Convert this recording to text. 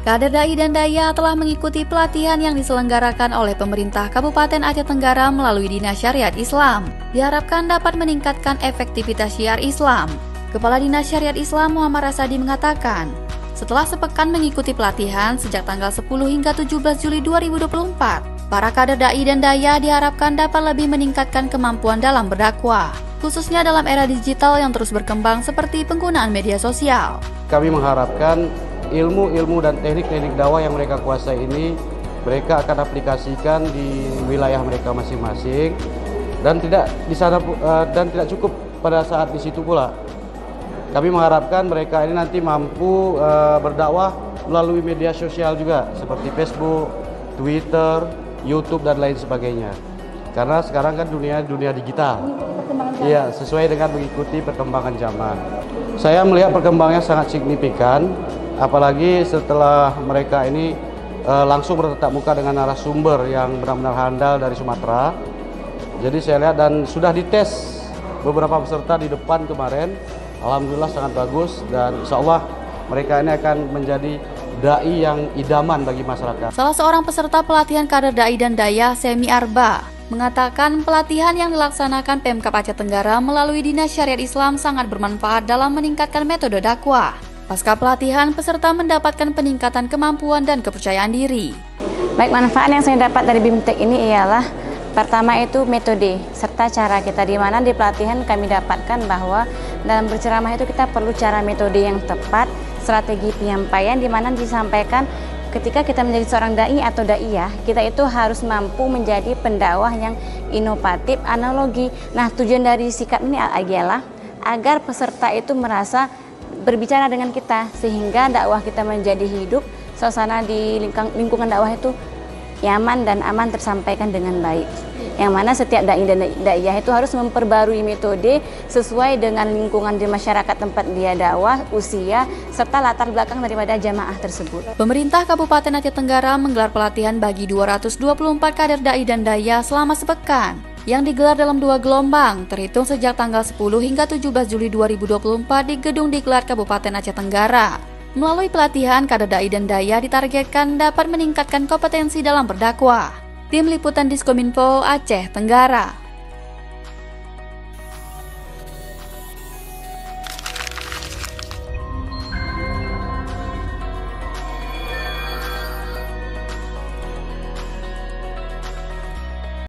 Kader Dai dan Daya telah mengikuti pelatihan yang diselenggarakan oleh pemerintah Kabupaten Aceh Tenggara melalui Dinas Syariat Islam. Diharapkan dapat meningkatkan efektivitas syiar Islam. Kepala Dinas Syariat Islam Muhammad Rasadi mengatakan, setelah sepekan mengikuti pelatihan sejak tanggal 10 hingga 17 Juli 2024, para kader Dai dan Daya diharapkan dapat lebih meningkatkan kemampuan dalam berdakwah, khususnya dalam era digital yang terus berkembang seperti penggunaan media sosial. Kami mengharapkan ilmu-ilmu dan teknik-teknik dakwah yang mereka kuasai ini mereka akan aplikasikan di wilayah mereka masing-masing dan tidak di sana dan tidak cukup pada saat di situ pula. Kami mengharapkan mereka ini nanti mampu berdakwah melalui media sosial juga seperti Facebook, Twitter, YouTube dan lain sebagainya. Karena sekarang kan dunia digital. Iya, sesuai dengan mengikuti perkembangan zaman. Saya melihat perkembangannya sangat signifikan. Apalagi setelah mereka ini langsung bertatap muka dengan narasumber yang benar-benar handal dari Sumatera. Jadi saya lihat dan sudah dites beberapa peserta di depan kemarin. Alhamdulillah sangat bagus dan insya Allah mereka ini akan menjadi dai yang idaman bagi masyarakat. Salah seorang peserta pelatihan kader Dai dan Daya, Semi Arba, mengatakan pelatihan yang dilaksanakan Pemkab Aceh Tenggara melalui Dinas Syariat Islam sangat bermanfaat dalam meningkatkan metode dakwah. Pasca pelatihan, peserta mendapatkan peningkatan kemampuan dan kepercayaan diri. Baik, manfaat yang saya dapat dari BIMTEK ini ialah pertama itu metode serta cara kita, di mana di pelatihan kami dapatkan bahwa dalam berceramah itu kita perlu cara metode yang tepat, strategi penyampaian di mana disampaikan ketika kita menjadi seorang dai atau daiyah, kita itu harus mampu menjadi pendakwah yang inovatif, analogi. Nah, tujuan dari sikap ini adalah agar peserta itu merasa berbicara dengan kita sehingga dakwah kita menjadi hidup, suasana di lingkungan dakwah itu nyaman dan aman tersampaikan dengan baik. Yang mana setiap dai dan daiyah itu harus memperbarui metode sesuai dengan lingkungan di masyarakat tempat dia dakwah, usia, serta latar belakang daripada jamaah tersebut. Pemerintah Kabupaten Aceh Tenggara menggelar pelatihan bagi 224 kader dai dan daya selama sepekan, yang digelar dalam 2 gelombang, terhitung sejak tanggal 10 hingga 17 Juli 2024 di Gedung Diklat Kabupaten Aceh Tenggara. Melalui pelatihan, kader dai dan daya ditargetkan dapat meningkatkan kompetensi dalam berdakwah. Tim Liputan Diskominfo Aceh Tenggara.